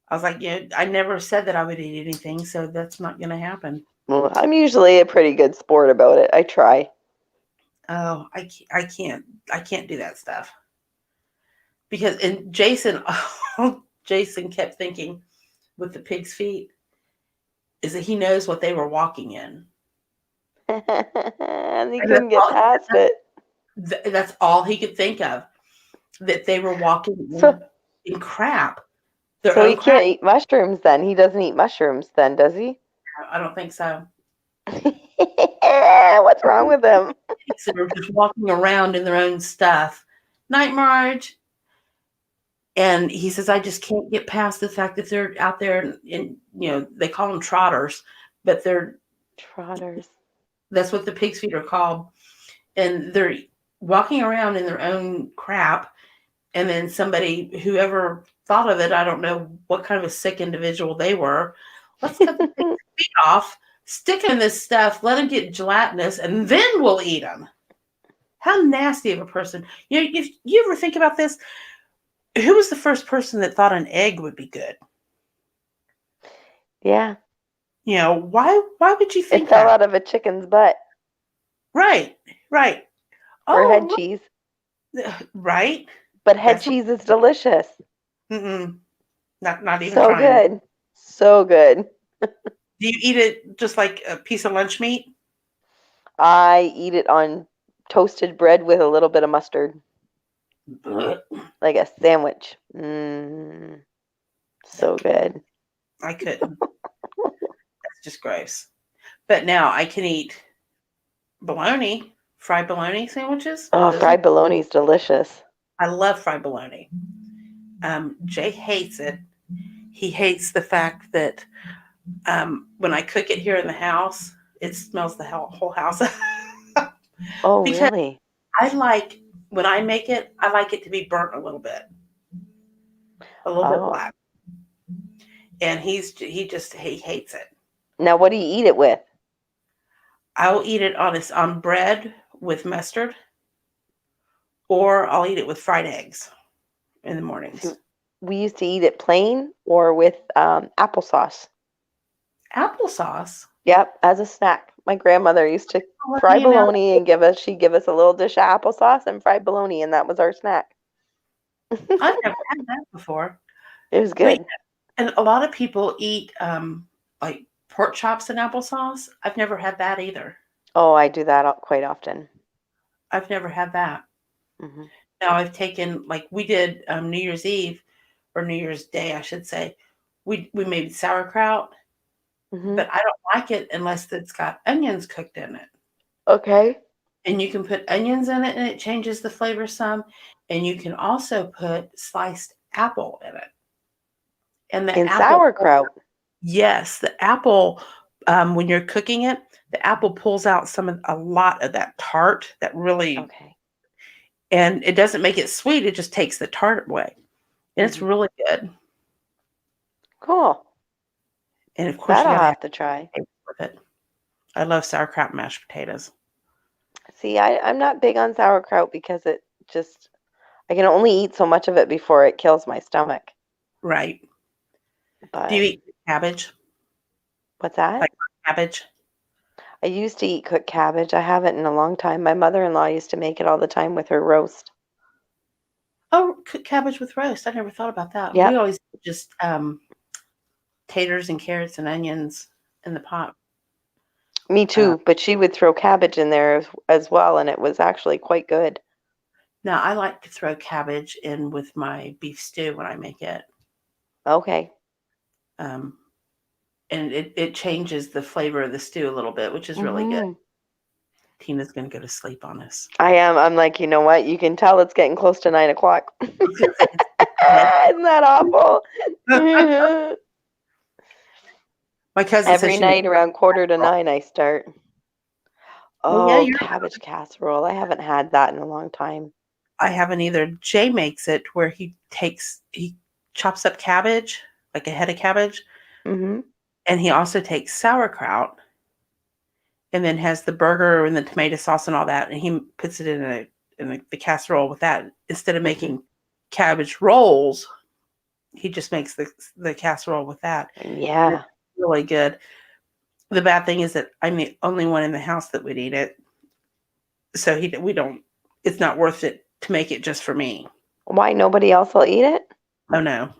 I was like, I never said that I would eat anything, so that's not going to happen. Well, I'm usually a pretty good sport about it. I try. Oh, I can't do that stuff because and Jason, Jason kept thinking with the pig's feet is that he knows what they were walking in. And he And couldn't get past it. that's all he could think of, that they were walking So in crap, their so own he crap. can't eat mushrooms then. He doesn't eat mushrooms then, does he? I don't think so. What's wrong with him? So they're just walking around in their own stuff. Night, Marge. And he says, I just can't get past the fact that they're out there and they call them trotters, but Trotters. that's what the pig's feet are called. And they're walking around in their own crap. And then whoever thought of it, I don't know what kind of a sick individual they were. Let's cut the pig's feet off, stick them in this stuff, let them get gelatinous, and then we'll eat them. How nasty of a person. If you ever think about this, who was the first person that thought an egg would be good? Yeah. Why would you It think fell that? out of a chicken's butt. Right. Or head Oh, cheese. right. But head That's what, cheese is delicious. not even So trying. good. So good. Do you eat it just like a piece of lunch meat? I eat it on toasted bread with a little bit of mustard. Ugh, Like a sandwich. So good. I couldn't. That's just gross. But now I can eat fried bologna sandwiches. Oh, fried bologna is delicious. I love fried bologna. Jay hates it. He hates the fact that when I cook it here in the house, it smells the whole house. Oh, Because really? when I make it, I like it to be burnt a little bit Oh. black. And he hates it. Now, what do you eat it with? I'll eat it on bread with mustard, or I'll eat it with fried eggs in the mornings. We used to eat it plain or with applesauce. Applesauce. Yep, as a snack. My grandmother used to fry bologna and she'd give us a little dish of applesauce and fried bologna, and that was our snack. I've never had that before. It was good. Wait, and a lot of people eat like pork chops and applesauce. I've never had that either. Oh, I do that quite often. I've never had that. Mm-hmm. Now I've taken, like we did New Year's Eve or New Year's Day, I should say. We made sauerkraut, but I don't like it unless it's got onions cooked in it. Okay. And you can put onions in it and it changes the flavor some. And you can also put sliced apple in it. And the apple, sauerkraut. yes, the apple, when you're cooking it, the apple pulls out a lot of that tart that really, okay. And it doesn't make it sweet. It just takes the tart away. And it's really good. Cool. And of course, that I'll have to try. With it. I love sauerkraut and mashed potatoes. See, I'm not big on sauerkraut because it just, I can only eat so much of it before it kills my stomach. Right. Do you But eat cabbage? what's that? Like cabbage? I used to eat cooked cabbage. I haven't in a long time. My mother-in-law used to make it all the time with her roast. Oh, cooked cabbage with roast. I never thought about that. We Yep, always just taters and carrots and onions in the pot. me Uh, too. But she would throw cabbage in there as well, and it was actually quite good. Now I like to throw cabbage in with my beef stew when I make it. Okay. Um, and it changes the flavor of the stew a little bit, which is really good. Hmm. Tina's gonna go to sleep on us. I am. I'm like, you know what? You can tell it's getting close to 9 o'clock. I was gonna say it's bed. Isn't that awful? My cousin says Every she makes. night around 8:45, I start. Oh yeah, Oh, you're. cabbage casserole. I haven't had that in a long time. I haven't either. Jay makes it where he chops up cabbage, like a head of cabbage, Hmm. and he also takes sauerkraut and then has the burger and the tomato sauce and all that, and he puts it in the casserole with that. Instead of Hmm. making cabbage rolls, he just makes the casserole with that. And Yeah. it's really good. The bad thing is that I'm the only one in the house that would eat it, so we don't. It's not worth it to make it just for me. Why nobody else will eat it? Oh no, no.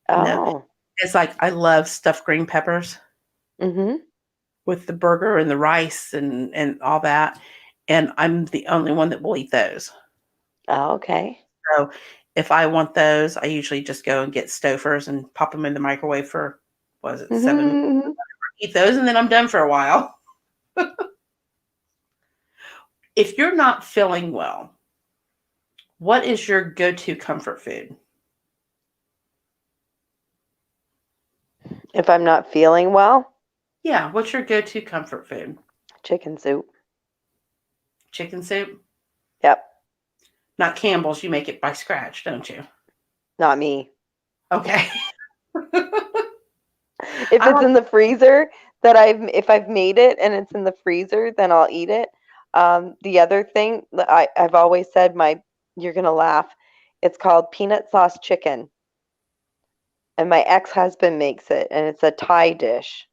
Oh. It's like I love stuffed green peppers Hmm. with the burger and the rice and all that, and I'm the only one that will eat those. Oh, okay. So if I want those, I usually just go and get Stouffer's and pop them in the microwave for, what is it, 7 minutes? Hmm. Eat those, and then I'm done for a while. If you're not feeling well, what is your go-to comfort food? If I'm not feeling well, Yeah, what's your go-to comfort food? chicken soup. Chicken soup? Yep. Not Campbell's. You make it by scratch, don't you? Not me. Okay. If I it's like. in the freezer if I've made it and it's in the freezer, then I'll eat it. The other thing that I've always said, you're gonna laugh. It's called peanut sauce chicken, and my ex-husband makes it, and it's a Thai dish.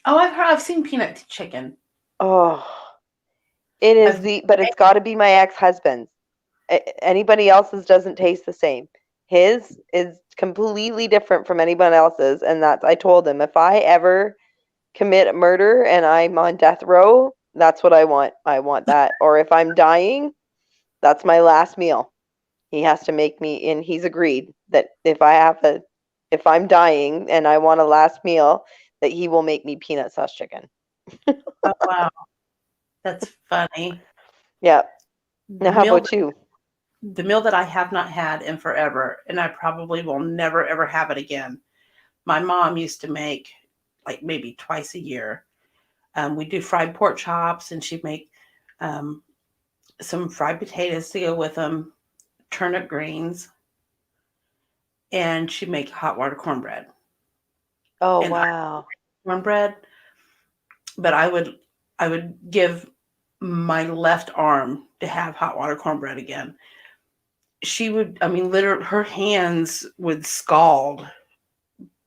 Oh, I've seen peanut chicken. Oh, it is I've but it's got to be my ex-husband's. Anybody else's doesn't taste the same. His is completely different from anyone else's, and that's I told him if I ever commit a murder and I'm on death row, that's what I want. I want that. Or if I'm dying, that's my last meal. He has to make me, and he's agreed that if I'm dying and I want a last meal, that he will make me peanut sauce chicken. Oh wow, that's funny. Yeah. Now, The how meal about you? the meal that I have not had in forever, and I probably will never ever have it again. My mom used to make like maybe twice a year. We do fried pork chops, and she'd make um, some fried potatoes to go with them, turnip greens, and she'd make hot water cornbread. Oh, And I wow. cornbread, but I would give my left arm to have hot water cornbread again. She would, I mean, literally, her hands would scald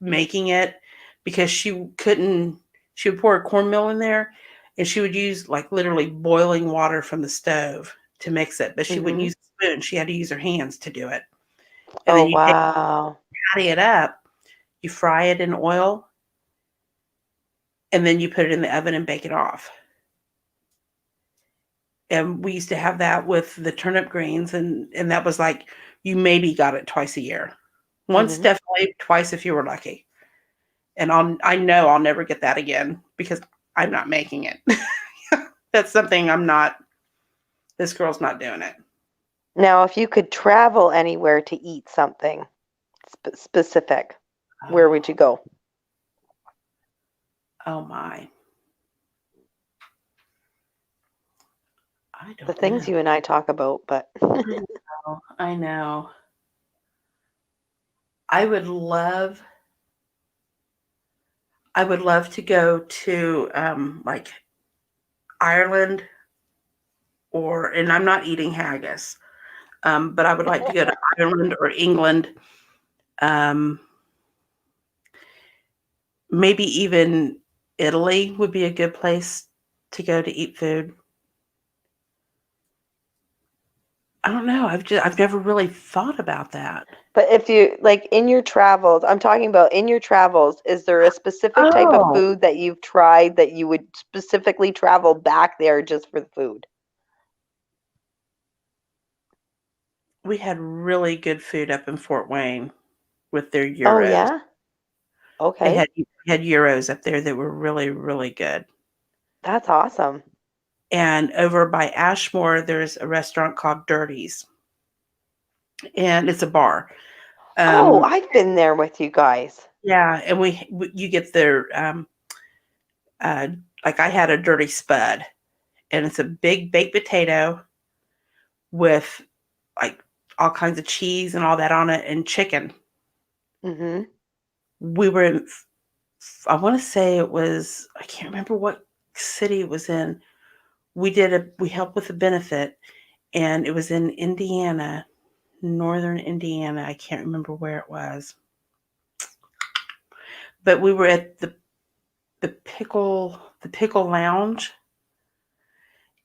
making it because she couldn't. She would pour a cornmeal in there, and she would use like literally boiling water from the stove to mix it, but she wouldn't Hmm. use a spoon. She had to use her hands to do it. And Oh, then you take wow. patty it up, you fry it in oil, and then you put it in the oven and bake it off. And we used to have that with the turnip greens, and that was like you maybe got it twice a year. Once Hmm. definitely, twice if you were lucky. And I know I'll never get that again because I'm not making it. That's something I'm not. This girl's not doing it. Now, if you could travel anywhere to eat something specific, where would you Oh, go? oh my! I The don't things know. you and I talk about, but I know. I know. I would love. I would love to go to like Ireland and I'm not eating haggis, but I would like to go to Ireland or England. Maybe even Italy would be a good place to go to eat food. I don't know. I've never really thought about that. But if you like in your travels, I'm talking about in your travels, is there a specific type of Oh, food that you've tried that you would specifically travel back there just for the food? we had really good food up in Fort Wayne with their Oh gyros. yeah? They Okay. had gyros up there that were really, really good. That's awesome. And over by Ashmore, there's a restaurant called Dirty's, and it's a bar. Oh, Um, I've been there with you guys. yeah, and you get their uh, like I had a dirty spud, and it's a big baked potato with like all kinds of cheese and all that on it, and chicken. Mhm. We were in, I want to say it was, I can't remember what city it was in. We helped with a benefit, and it was in Indiana, northern Indiana. I can't remember where it was, but we were at the pickle lounge,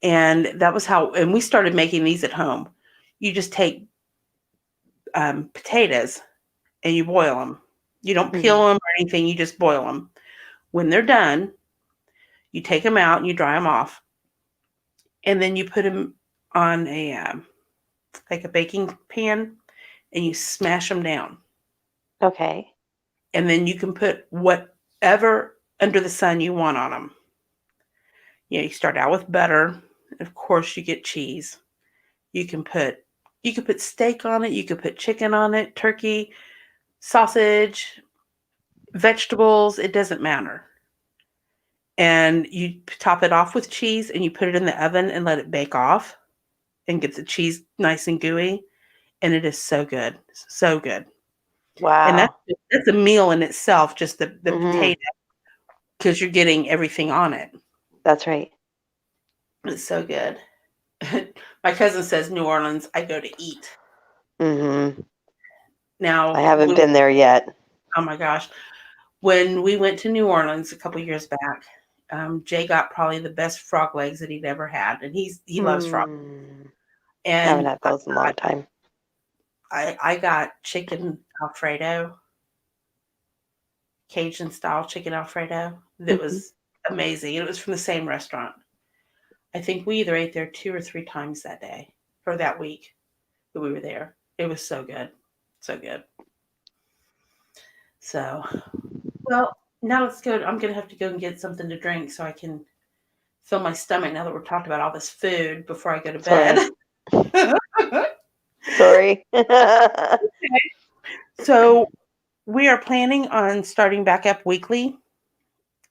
and that was how. And we started making these at home. You just take potatoes and you boil them. You don't Mhm. peel them or anything. You just boil them. When they're done, you take them out and you dry them off, and then you put them on a like a baking pan, and you smash them down. Okay. And then you can put whatever under the sun you want on them. You start out with butter. Of course, you get cheese. You can put steak on it. You could put chicken on it, turkey, sausage, vegetables. It doesn't matter. And you top it off with cheese, and you put it in the oven and let it bake off, and get the cheese nice and gooey. And it is so good, so good. And Wow. that's a meal in itself, just the Mhm. potato, because you're getting everything on it. That's right. It's so good. My cousin says New Orleans, I go to eat. Mhm. I Now, haven't been there yet. oh my gosh, when we went to New Orleans a couple years back, Jay got probably the best frog legs that he'd ever had, and he loves frog. Hmm. Haven't And had those in a long time. I got chicken Alfredo, Cajun style chicken Alfredo. That Mhm. was amazing. It was from the same restaurant. I think we either ate there 2 or 3 times that day, or that week that we were there. It was so good. So good. So, well, now let's go. I'm gonna have to go and get something to drink so I can fill my stomach now that we're talking about all this food before I go to Sorry. bed. Sorry. So, we are planning on starting back up weekly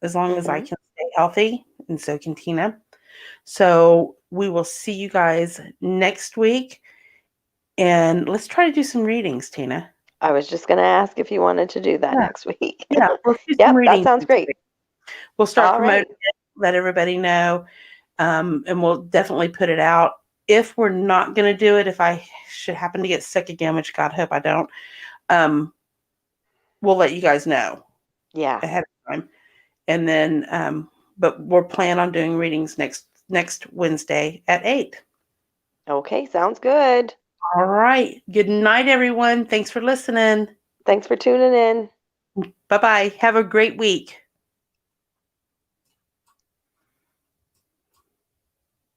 as long as I Mhm. can stay healthy, and so can Tina. So, we will see you guys next week, and let's try to do some readings, Tina. I was just going to ask if you wanted to do that Yeah, next week. yeah, let's do some Yep, that readings sounds next great. week. We'll start All promoting right. it, let everybody know, and we'll definitely put it out. If we're not going to do it, if I should happen to get sick again, which God hope I don't, um, we'll let you guys know Yeah. ahead of time. And then, but we're planning on doing readings next Wednesday at 8. Okay, sounds good. All right. Good night, everyone. Thanks for listening. Thanks for tuning in. Bye bye. Have a great week.